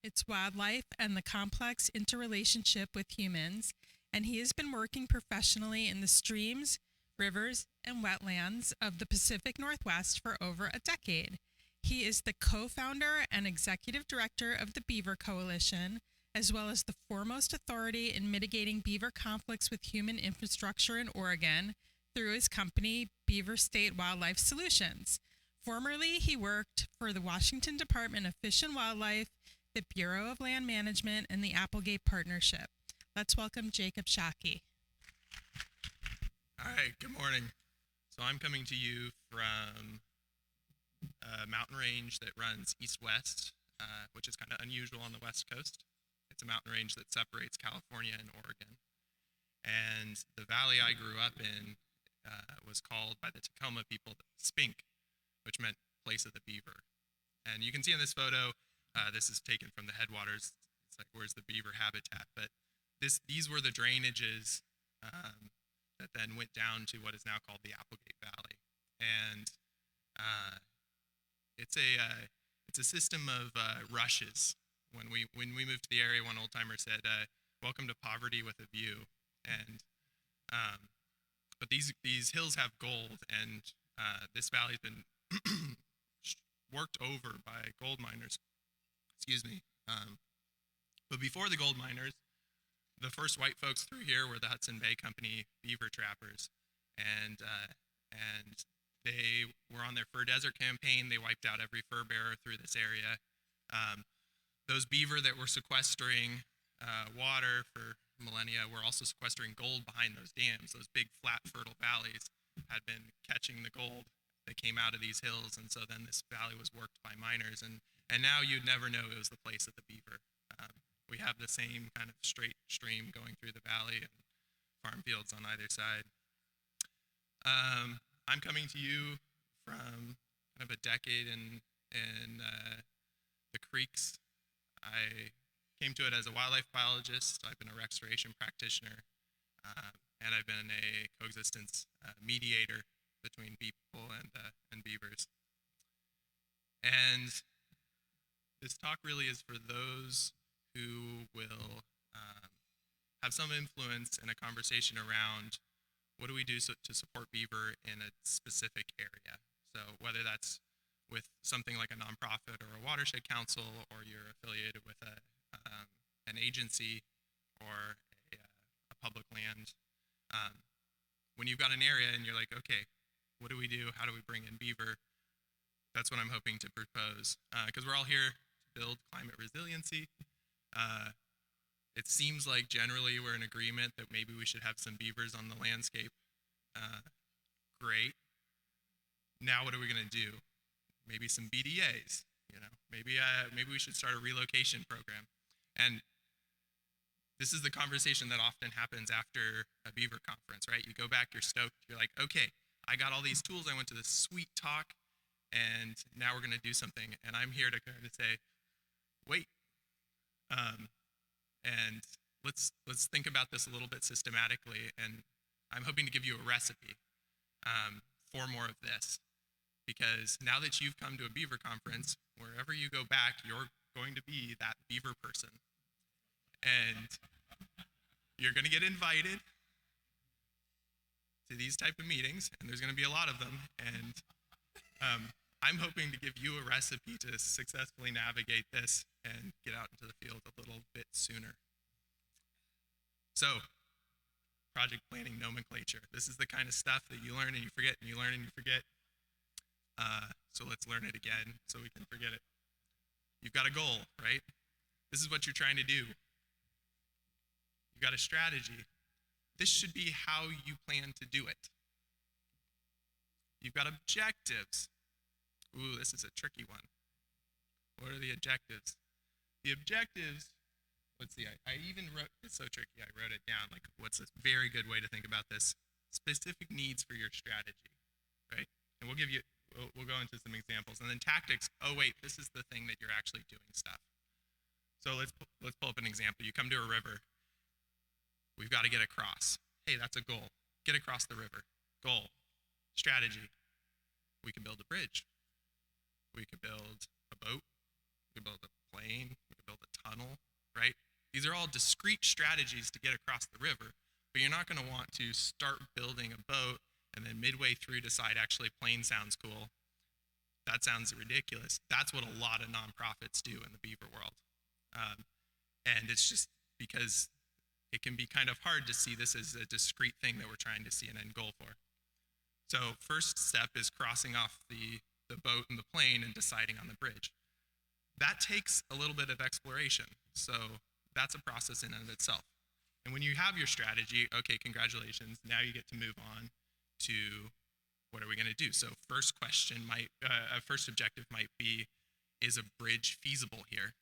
its wildlife, and the complex interrelationship with humans, and he has been working professionally in the streams, rivers, and wetlands of the Pacific Northwest for over a decade. He is the co-founder and executive director of the Beaver Coalition, as well as the foremost authority in mitigating beaver conflicts with human infrastructure in Oregon through his company, Beaver State Wildlife Solutions. Formerly, he worked for the Washington Department of Fish and Wildlife, the Bureau of Land Management, and the Applegate Partnership. Let's welcome Jakob Shockey. All right, good morning. So I'm coming to you from a mountain range that runs east-west, which is kind of unusual on the West Coast. It's a mountain range that separates California and Oregon. And the valley I grew up in was called by the Tacoma people Spink, which meant place of the beaver. And you can see in this photo, this is taken from the headwaters. It's like, where's the beaver habitat? But these were the drainages that then went down to what is now called the Applegate Valley. And it's a system of rushes. When we moved to the area, one old timer said, "Welcome to poverty with a view." And but these hills have gold, and this valley's been worked over by gold miners. Excuse me. But before the gold miners, the first white folks through here were the Hudson Bay Company beaver trappers, and they were on their fur desert campaign. They wiped out every fur bearer through this area. Those beaver that were sequestering water for millennia were also sequestering gold behind those dams. Those big flat fertile valleys had been catching the gold that came out of these hills, and so then this valley was worked by miners, and now you'd never know it was the place of the beaver. We have the same kind of straight stream going through the valley and farm fields on either side. I'm coming to you from kind of a decade in the creeks. I came to it as a wildlife biologist. I've been a restoration practitioner, and I've been a coexistence mediator between people and beavers. And this talk really is for those who will have some influence in a conversation around what do we do to support beaver in a specific area. So whether that's with something like a nonprofit or a watershed council, or you're affiliated with an agency or a public land, when you've got an area and you're like, okay, what do we do? How do we bring in beaver? That's what I'm hoping to propose, because we're all here to build climate resiliency. It seems like generally we're in agreement that maybe we should have some beavers on the landscape. Great. Now what are we going to do? Maybe some BDAs. Maybe we should start a relocation program. And this is the conversation that often happens after a beaver conference, right? You go back, you're stoked. You're like, okay, I got all these tools. I went to this sweet talk, and now we're going to do something. And I'm here to kind of say, wait. And let's think about this a little bit systematically, and I'm hoping to give you a recipe for more of this, because now that you've come to a beaver conference, wherever you go back, you're going to be that beaver person, and you're going to get invited to these type of meetings, and there's going to be a lot of them, and I'm hoping to give you a recipe to successfully navigate this and get out into the field a little bit sooner. So, project planning nomenclature. This is the kind of stuff that you learn and you forget, and you learn and you forget. So let's learn it again so we can forget it. You've got a goal, right? This is what you're trying to do. You've got a strategy. This should be how you plan to do it. You've got objectives. Ooh, this is a tricky one. What are the objectives? The objectives, let's see, I even wrote, it's so tricky, I wrote it down, like what's a very good way to think about this? Specific needs for your strategy, right? And we'll go into some examples. And then tactics, oh wait, this is the thing that you're actually doing stuff. So let's pull up an example. You come to a river. We've got to get across. Hey, that's a goal. Get across the river. Goal. Strategy. We can build a bridge. We could build a boat. We could build a plane. We could build a right? These are all discrete strategies to get across the river, but you're not going to want to start building a boat and then midway through decide actually plane sounds cool. That sounds ridiculous. That's what a lot of nonprofits do in the beaver world. And it's just because it can be kind of hard to see this as a discrete thing that we're trying to see an end goal for. So first step is crossing off the boat and the plane and deciding on the bridge. That takes a little bit of exploration. So that's a process in and of itself. And when you have your strategy, okay, congratulations, now you get to move on to what are we going to do? So first first objective might be, is a bridge feasible here?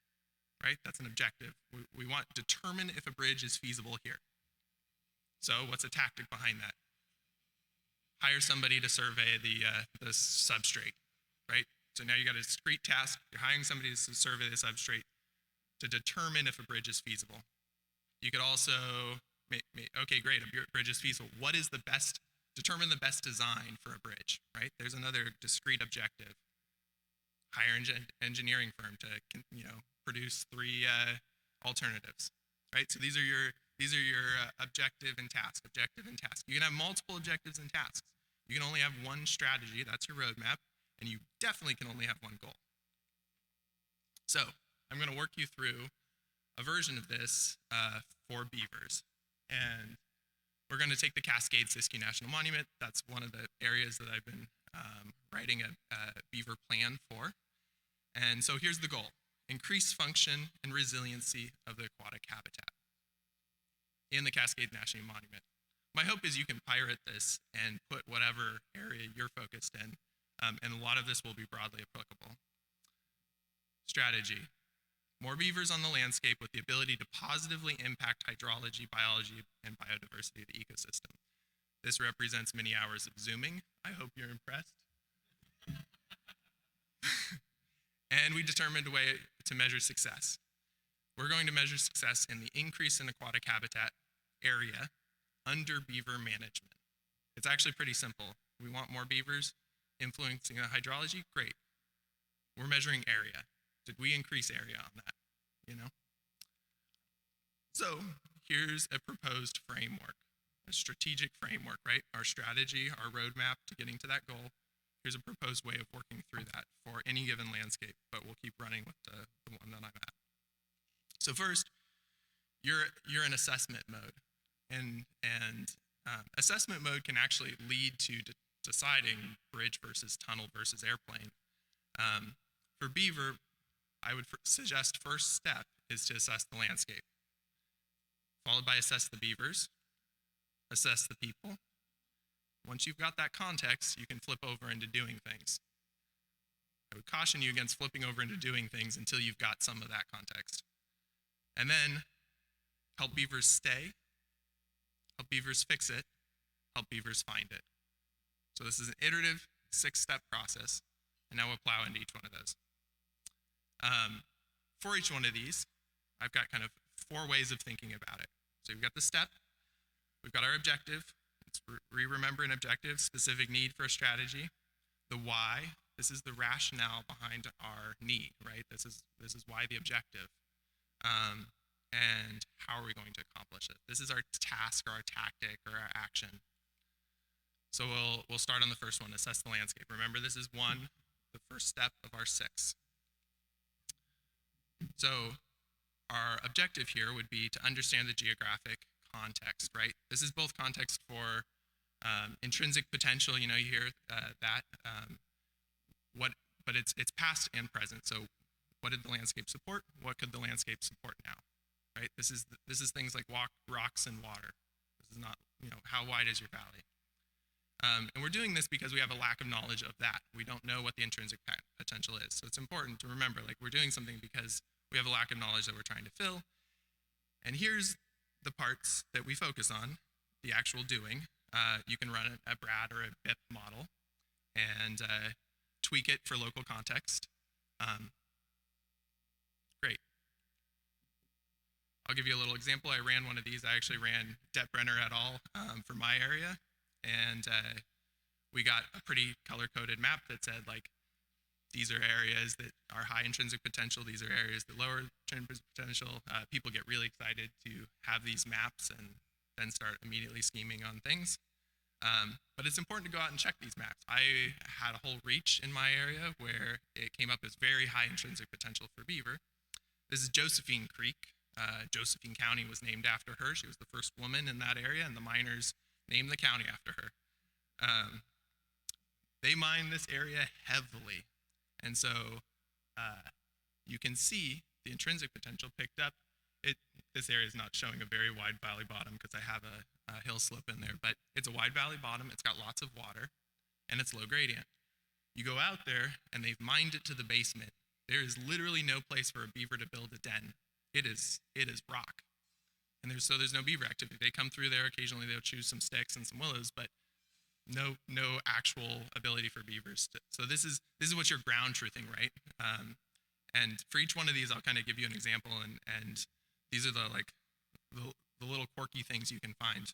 Right? That's an objective. We want to determine if a bridge is feasible here. So what's a tactic behind that? Hire somebody to survey the substrate, right? So now you got a discrete task. You're hiring somebody to survey the substrate to determine if a bridge is feasible. You could also, okay, great, a bridge is feasible. What is the best, determine the best design for a bridge, right? There's another discrete objective. Hire an engineering firm to, produce 3 alternatives, right? So these are your objective and task. You can have multiple objectives and tasks. You can only have one strategy, that's your roadmap, and you definitely can only have one goal. So I'm going to work you through a version of this for beavers. And we're going to take the Cascade Siskiyou National Monument. That's one of the areas that I've been writing a beaver plan for. And so here's the goal: increase function and resiliency of the aquatic habitat in the Cascade National Monument. My hope is you can pirate this and put whatever area you're focused in, and a lot of this will be broadly applicable. Strategy: more beavers on the landscape with the ability to positively impact hydrology, biology, and biodiversity of the ecosystem. This represents many hours of Zooming. I hope you're impressed. And we determined a way to measure success. We're going to measure success in the increase in aquatic habitat area under beaver management. It's actually pretty simple. We want more beavers influencing the hydrology? Great. We're measuring area. Did we increase area on that? So here's a proposed framework, a strategic framework, right? Our strategy, our roadmap to getting to that goal. Here's a proposed way of working through that for any given landscape, but we'll keep running with the one that I'm at. So first, you're in assessment mode, and assessment mode can actually lead to deciding bridge versus tunnel versus airplane. For beaver, I would suggest first step is to assess the landscape, followed by assess the beavers, assess the people. Once you've got that context, you can flip over into doing things. I would caution you against flipping over into doing things until you've got some of that context. And then help beavers stay, help beavers fix it, help beavers find it. So this is an iterative 6-step process, and now we'll plow into each one of those. For each one of these, I've got kind of 4 ways of thinking about it. So we've got the step, we've got our objective. Let's remember an objective, specific need for a strategy. The why, this is the rationale behind our need, right? This is why the objective. And how are we going to accomplish it? This is our task or our tactic or our action. So we'll start on the first one, assess the landscape. Remember, this is the first step of our 6. So our objective here would be to understand the geographic context, right? This is both context for intrinsic potential, you hear that, but it's past and present. So what did the landscape support? What could the landscape support now, right? This is things like rocks and water. This is not, how wide is your valley? And we're doing this because we have a lack of knowledge of that. We don't know what the intrinsic potential is. So it's important to remember, we're doing something because we have a lack of knowledge that we're trying to fill. And here's the parts that we focus on, the actual doing. You can run a BRAD or a BIP model and tweak it for local context. Great. I'll give you a little example. I ran one of these. I actually ran Dept et al. For my area. And we got a pretty color-coded map that said, These are areas that are high intrinsic potential. These are areas that lower intrinsic potential. People get really excited to have these maps and then start immediately scheming on things. But it's important to go out and check these maps. I had a whole reach in my area where it came up as very high intrinsic potential for beaver. This is Josephine Creek. Josephine County was named after her. She was the first woman in that area, and the miners named the county after her. They mine this area heavily, and so you can see the intrinsic potential picked up. This area is not showing a very wide valley bottom because I have a hill slope in there, but it's a wide valley bottom. It's got lots of water, and it's low gradient. You go out there, and they've mined it to the basement. There is literally no place for a beaver to build a den. It is rock, and there's no beaver activity. They come through there occasionally. They'll choose some sticks and some willows, but no actual ability for beavers. So this is what you're ground truthing, right? And for each one of these, I'll kind of give you an example, and these are the little quirky things you can find.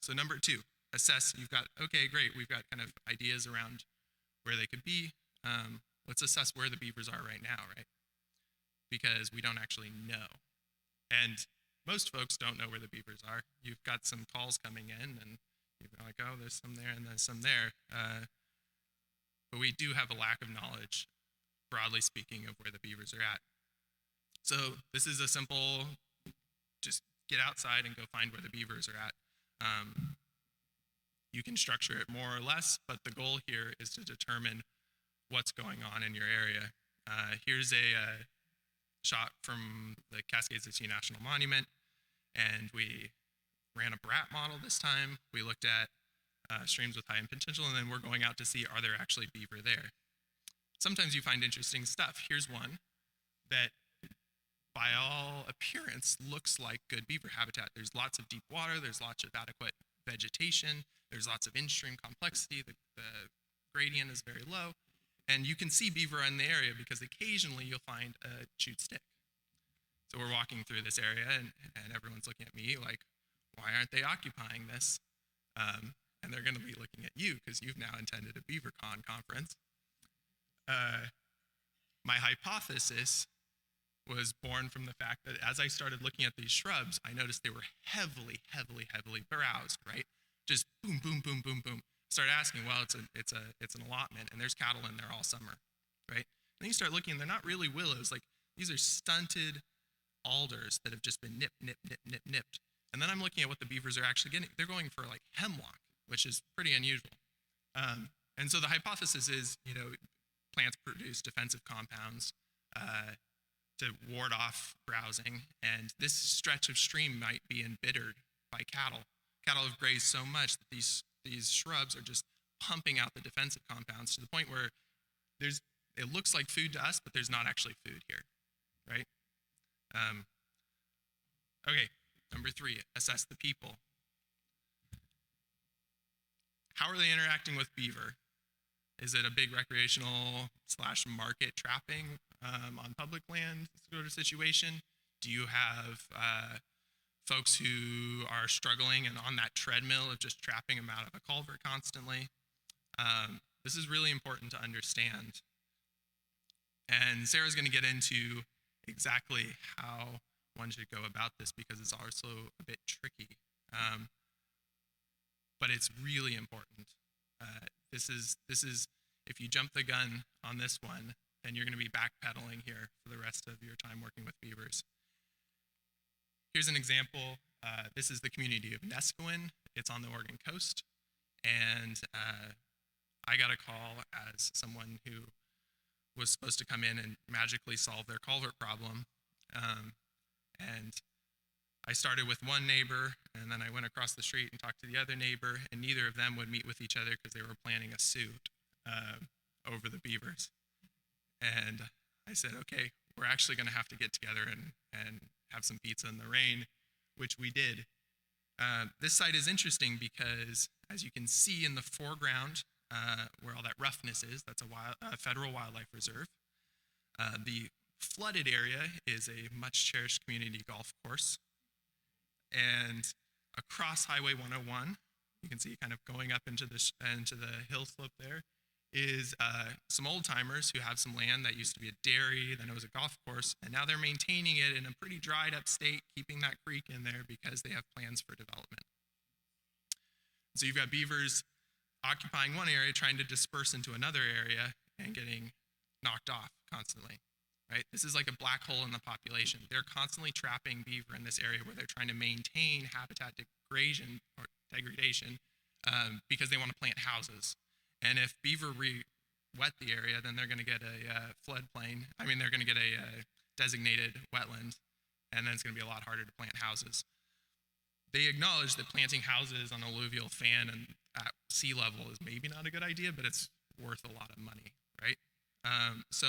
So number 2, assess. You've got, okay, great. We've got kind of ideas around where they could be. Let's assess where the beavers are right now, right? Because we don't actually know. And most folks don't know where the beavers are. You've got some calls coming in, and you're like, oh, there's some there and there's some there. But we do have a lack of knowledge, broadly speaking, of where the beavers are at. So this is a simple, just get outside and go find where the beavers are at. You can structure it more or less, but the goal here is to determine what's going on in your area. Here's a shot from the Cascades of Sea National Monument, and we ran a BRAT model this time. We looked at streams with high potential, and then we're going out to see, are there actually beaver there? Sometimes you find interesting stuff. Here's one that, by all appearance, looks like good beaver habitat. There's lots of deep water, there's lots of adequate vegetation, there's lots of in-stream complexity, the gradient is very low, and you can see beaver in the area because occasionally you'll find a chewed stick. So we're walking through this area, and everyone's looking at me like, why aren't they occupying this? And they're going to be looking at you because you've now attended a BeaverCon conference. My hypothesis was born from the fact that as I started looking at these shrubs, I noticed they were heavily browsed, right? Just boom, boom, boom, boom, boom. Start asking, well, it's an allotment, and there's cattle in there all summer, right? And then you start looking, and they're not really willows. Like, these are stunted alders that have just been nipped. And then I'm looking at what the beavers are actually getting. They're going for like hemlock, which is pretty unusual. And so the hypothesis is, plants produce defensive compounds to ward off browsing, and this stretch of stream might be embittered by cattle. Cattle have grazed so much that these shrubs are just pumping out the defensive compounds to the point where it looks like food to us, but there's not actually food here, right? Okay, number 3, assess the people. How are they interacting with beaver? Is it a big recreational / market trapping on public land sort of situation? Do you have folks who are struggling and on that treadmill of just trapping them out of a culvert constantly? This is really important to understand. And Sarah's going to get into exactly how one should go about this because it's also a bit tricky. But it's really important. This is if you jump the gun on this one, then you're going to be backpedaling here for the rest of your time working with beavers. Here's an example. This is the community of Neskowin. It's on the Oregon coast. And I got a call as someone who was supposed to come in and magically solve their culvert problem. And I started with one neighbor, and then I went across the street and talked to the other neighbor, and neither of them would meet with each other because they were planning a suit over the beavers. And I said, okay, we're actually going to have to get together and have some pizza in the rain, which we did. This site is interesting because, as you can see in the foreground, where all that roughness is, that's a federal wildlife reserve. The flooded area is a much cherished community golf course. And across Highway 101, you can see kind of going up into the hill slope there, is some old timers who have some land that used to be a dairy, then it was a golf course, and now they're maintaining it in a pretty dried up state, keeping that creek in there because they have plans for development. So you've got beavers occupying one area, trying to disperse into another area and getting knocked off constantly, right? This is like a black hole in the population. They're constantly trapping beaver in this area where they're trying to maintain habitat degradation because they want to plant houses. And if beaver wet the area, then they're going to get a floodplain. I mean, they're going to get a designated wetland, and then it's going to be a lot harder to plant houses. They acknowledge that planting houses on alluvial fan and at sea level is maybe not a good idea, but it's worth a lot of money, right? So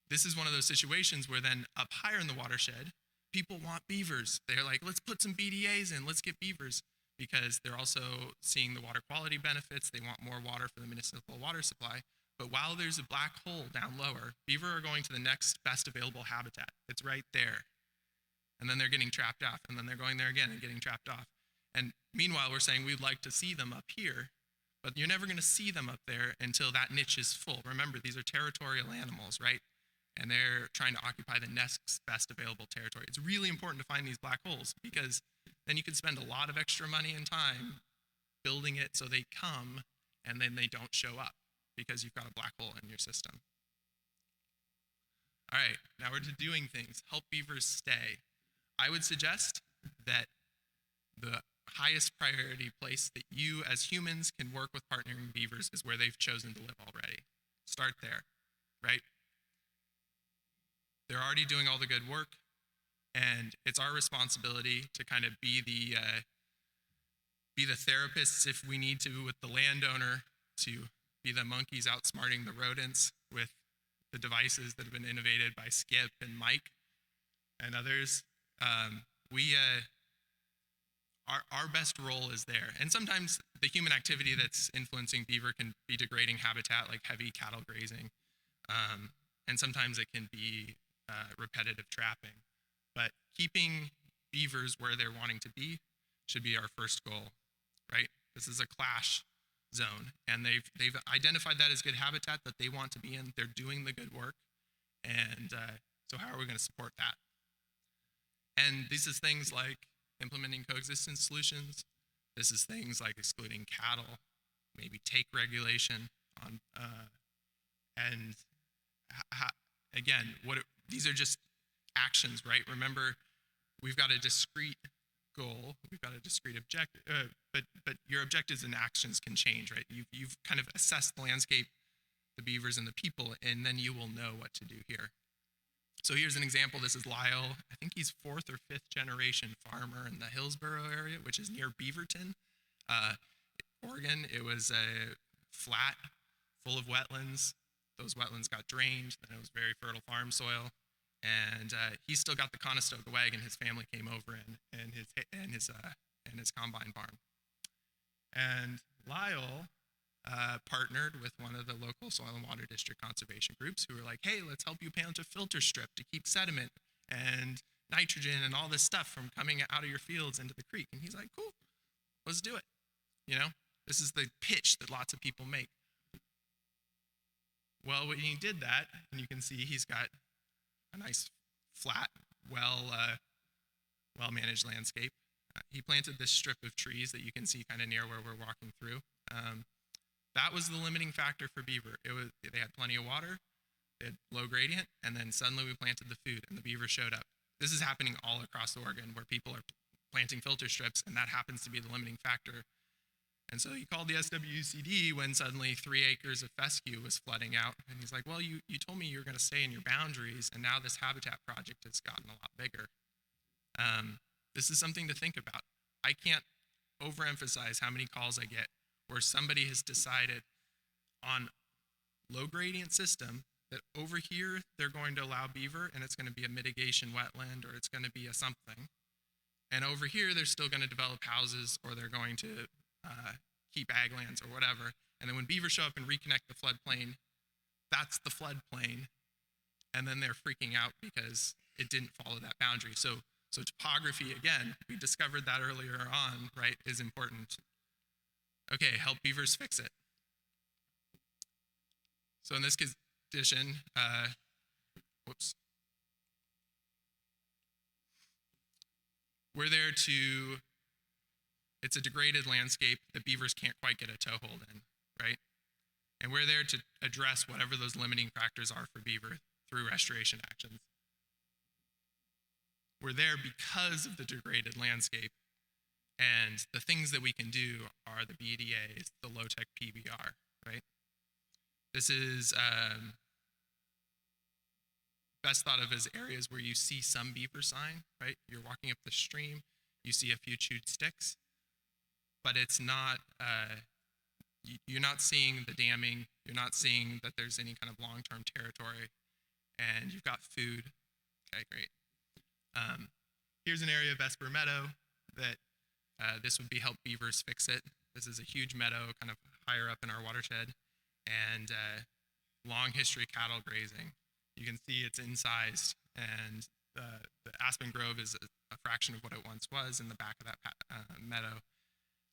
this is one of those situations where then up higher in the watershed, people want beavers. They're like, let's put some BDAs in, let's get beavers, because they're also seeing the water quality benefits. They want more water for the municipal water supply. But while there's a black hole down lower, beaver are going to the next best available habitat. It's right there. And then they're getting trapped off, and then they're going there again and getting trapped off. And meanwhile, we're saying we'd like to see them up here, but you're never going to see them up there until that niche is full. Remember, these are territorial animals, right? And they're trying to occupy the next best available territory. It's really important to find these black holes, because then you can spend a lot of extra money and time building it so they come, and then they don't show up because you've got a black hole in your system. All right, now we're to doing things. Help beavers stay. I would suggest that the highest priority place that you as humans can work with partnering beavers is where they've chosen to live already. Start there, right? They're already doing all the good work, and it's our responsibility to kind of be the therapists if we need to with the landowner, to be the monkeys outsmarting the rodents with the devices that have been innovated by Skip and Mike and others. Our best role is there. And sometimes the human activity that's influencing beaver can be degrading habitat, like heavy cattle grazing. And sometimes it can be repetitive trapping. But keeping beavers where they're wanting to be should be our first goal, right? This is a clash zone, and they've identified that as good habitat that they want to be in. They're doing the good work, and so how are we going to support that? And this is things like implementing coexistence solutions. This is things like excluding cattle, maybe take regulation on, again, these are just actions, right? Remember, we've got a discrete goal, we've got a discrete objective, but your objectives and actions can change, right? You've kind of assessed the landscape, the beavers, and the people, and then you will know what to do here. So here's an example. This is Lyle. I think he's 4th or 5th generation farmer in the Hillsborough area, which is near Beaverton, Oregon. It was a flat, full of wetlands. Those wetlands got drained, and it was very fertile farm soil. And he still got the Conestoga wagon his family came over in, and his combine barn. And Lyle partnered with one of the local soil and water district conservation groups who were like, hey, let's help you plant a filter strip to keep sediment and nitrogen and all this stuff from coming out of your fields into the creek. And he's like, cool, let's do it. You know, this is the pitch that lots of people make. Well, when he did that, and you can see he's got a nice, flat, well-managed landscape. He planted this strip of trees that you can see kind of near where we're walking through. That was the limiting factor for beaver. They had plenty of water, they had low gradient, and then suddenly we planted the food, and the beaver showed up. This is happening all across Oregon, where people are planting filter strips, and that happens to be the limiting factor. And so he called the SWCD when suddenly 3 acres of fescue was flooding out. And he's like, well, you told me you were going to stay in your boundaries, and now this habitat project has gotten a lot bigger. This is something to think about. I can't overemphasize how many calls I get where somebody has decided on low gradient system that over here they're going to allow beaver, and it's going to be a mitigation wetland, or it's going to be a something. And over here they're still going to develop houses, or they're going to keep ag lands or whatever. And then when beavers show up and reconnect the floodplain, that's the floodplain. And then they're freaking out because it didn't follow that boundary. So topography, again, we discovered that earlier on, right, is important. Okay, help beavers fix it. So in this condition, whoops. We're there to, it's a degraded landscape that beavers can't quite get a toehold in, right? And we're there to address whatever those limiting factors are for beaver through restoration actions. We're there because of the degraded landscape, and the things that we can do are the BDAs, the low-tech PBR, right? This is best thought of as areas where you see some beaver sign, right? You're walking up the stream, you see a few chewed sticks, but it's not, you're not seeing the damming, you're not seeing that there's any kind of long-term territory, and you've got food. Okay, great. Here's an area of Vesper Meadow that this would be help beavers fix it. This is a huge meadow kind of higher up in our watershed, and long history cattle grazing. You can see it's incised, and the aspen grove is a fraction of what it once was in the back of that meadow.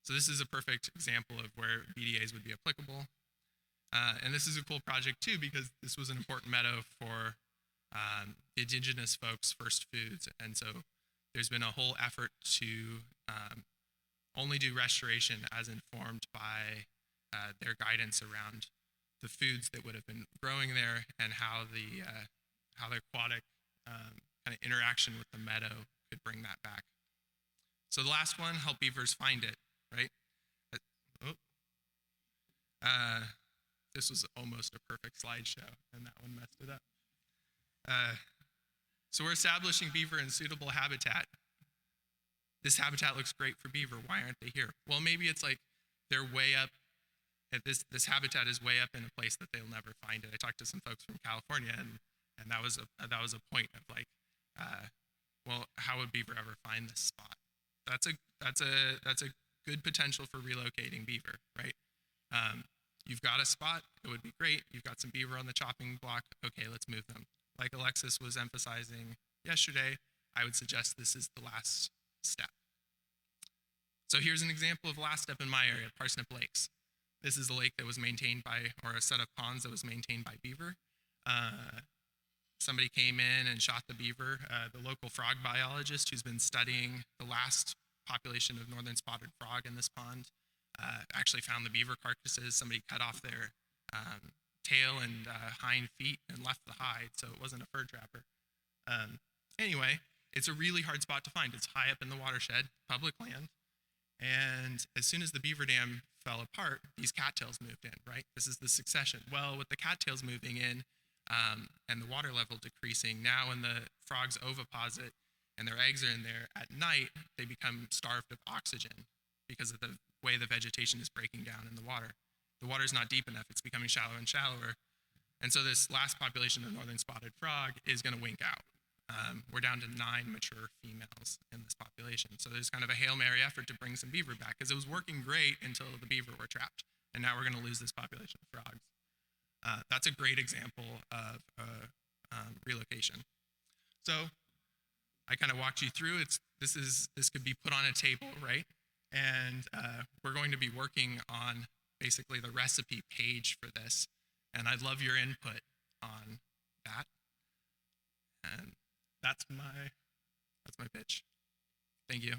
So this is a perfect example of where BDAs would be applicable. And this is a cool project too, because this was an important meadow for indigenous folks' first foods. And so there's been a whole effort to only do restoration as informed by their guidance around the foods that would have been growing there and how the aquatic kind of interaction with the meadow could bring that back. So the last one, help beavers find it, right? This was almost a perfect slideshow, and that one messed it up. So we're establishing beaver in suitable habitat. This habitat looks great for beaver. Why aren't they here? Well, maybe it's like they're way up. This habitat is way up in a place that they'll never find it. I talked to some folks from California, and that was a point of like, well, how would beaver ever find this spot? That's a good potential for relocating beaver, right? You've got a spot, it would be great. You've got some beaver on the chopping block. Okay, let's move them. Like Alexis was emphasizing yesterday, I would suggest this is the last step. So here's an example of the last step in my area, Parsnip Lakes. This is a lake that was maintained by, or a set of ponds that was maintained by beaver. Somebody came in and shot the beaver. The local frog biologist who's been studying the last population of northern spotted frog in this pond actually found the beaver carcasses. Somebody cut off their tail and hind feet and left the hide, so it wasn't a fur trapper. Anyway, it's a really hard spot to find. It's high up in the watershed, public land, and as soon as the beaver dam fell apart, these cattails moved in, right? This is the succession. Well, with the cattails moving in and the water level decreasing, now when the frogs oviposit and their eggs are in there at night, they become starved of oxygen because of the way the vegetation is breaking down in the water. The water's not deep enough, it's becoming shallower and shallower. And so this last population of northern spotted frog is gonna wink out. We're down to 9 mature females in this population. So there's kind of a Hail Mary effort to bring some beaver back, because it was working great until the beaver were trapped. And now we're gonna lose this population of frogs. That's a great example of relocation. So I kind of walked you through, this could be put on a table, right? And we're going to be working on basically the recipe page for this. And I'd love your input on that. And that's my pitch. Thank you.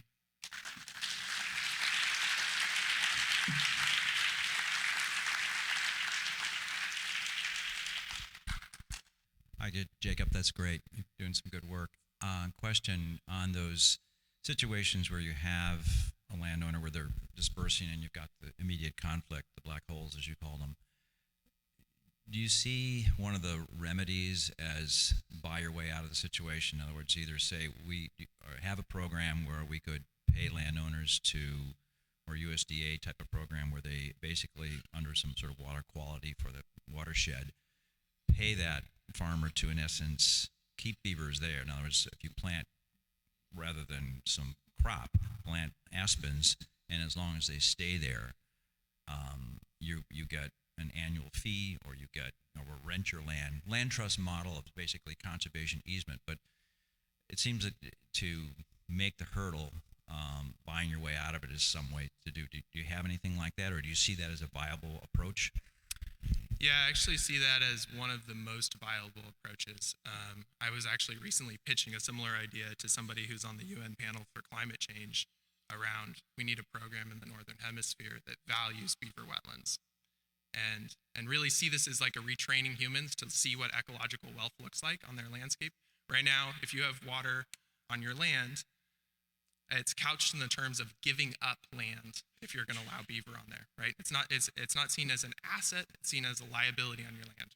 Hi, Jacob. That's great. You're doing some good work. Question on those situations where you have a landowner where they're dispersing and you've got the immediate conflict, the black holes as you call them. Do you see one of the remedies as buy your way out of the situation? In other words, either say we have a program where we could pay landowners to, or USDA type of program where they basically, under some sort of water quality for the watershed, pay that farmer to, in essence, keep beavers there. In other words, if you plant, rather than some crop, plant aspens, and as long as they stay there, you get an annual fee, or you get, or rent your land. Land trust model of basically conservation easement, but it seems that to make the hurdle, buying your way out of it is some way to do. Do you have anything like that, or do you see that as a viable approach? Yeah, I actually see that as one of the most viable approaches. I was actually recently pitching a similar idea to somebody who's on the UN panel for climate change around we need a program in the Northern Hemisphere that values beaver wetlands and really see this as like a retraining humans to see what ecological wealth looks like on their landscape. Right now, if you have water on your land, it's couched in the terms of giving up land if you're going to allow beaver on there, right? It's not seen as an asset; it's seen as a liability on your land.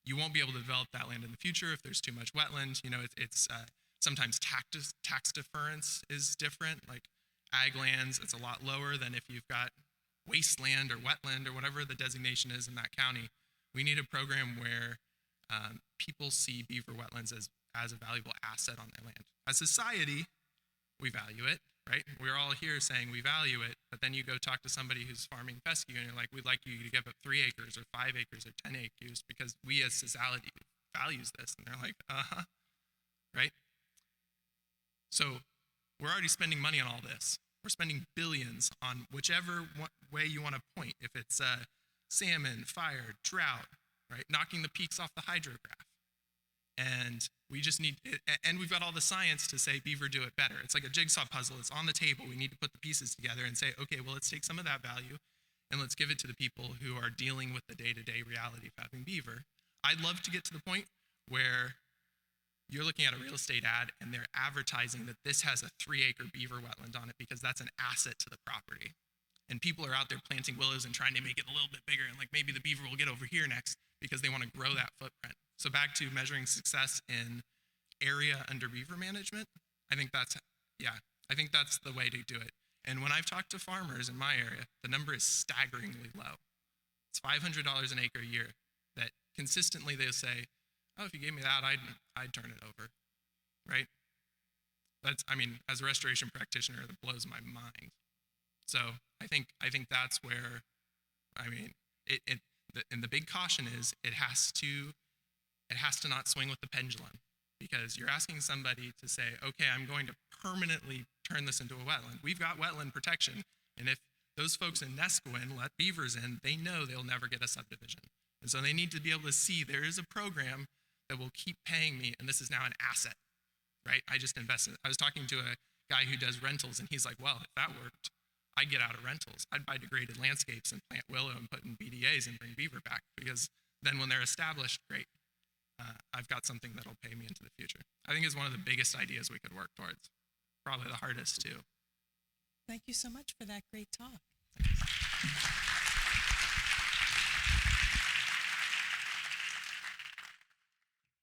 You won't be able to develop that land in the future if there's too much wetland. You know, sometimes tax deference is different. Like ag lands, it's a lot lower than if you've got wasteland or wetland or whatever the designation is in that county. We need a program where people see beaver wetlands as a valuable asset on their land. As society, we value it, right? We're all here saying we value it, but then you go talk to somebody who's farming fescue and you're like, we'd like you to give up 3 acres or 5 acres or 10 acres because we as society values this. And they're like, right? So we're already spending money on all this. We're spending billions on whichever way you want to point. If it's salmon, fire, drought, right? Knocking the peaks off the hydrograph. And we just need, and we've got all the science to say beaver do it better. It's like a jigsaw puzzle. It's on the table. We need to put the pieces together and say, okay, well, let's take some of that value and let's give it to the people who are dealing with the day-to-day reality of having beaver. I'd love to get to the point where you're looking at a real estate ad and they're advertising that this has a 3-acre beaver wetland on it because that's an asset to the property. And people are out there planting willows and trying to make it a little bit bigger. And like maybe the beaver will get over here next because they want to grow that footprint. So back to measuring success in area under beaver management, I think that's the way to do it. And when I've talked to farmers in my area, the number is staggeringly low. It's $500 an acre a year that consistently they'll say, oh, if you gave me that, I'd turn it over, right? As a restoration practitioner, that blows my mind. So I think that's where, and the big caution is it has to not swing with the pendulum, because you're asking somebody to say, okay, I'm going to permanently turn this into a wetland. We've got wetland protection, and if those folks in Nesquin let beavers in, they know they'll never get a subdivision. And so they need to be able to see there is a program that will keep paying me, and this is now an asset, right? I just invested. I was talking to a guy who does rentals, and he's like, well, if that worked, I'd get out of rentals. I'd buy degraded landscapes and plant willow and put in BDAs and bring beaver back, because then when they're established, great. I've got something that'll pay me into the future. I think it's one of the biggest ideas we could work towards. Probably the hardest too. Thank you so much for that great talk. Thanks.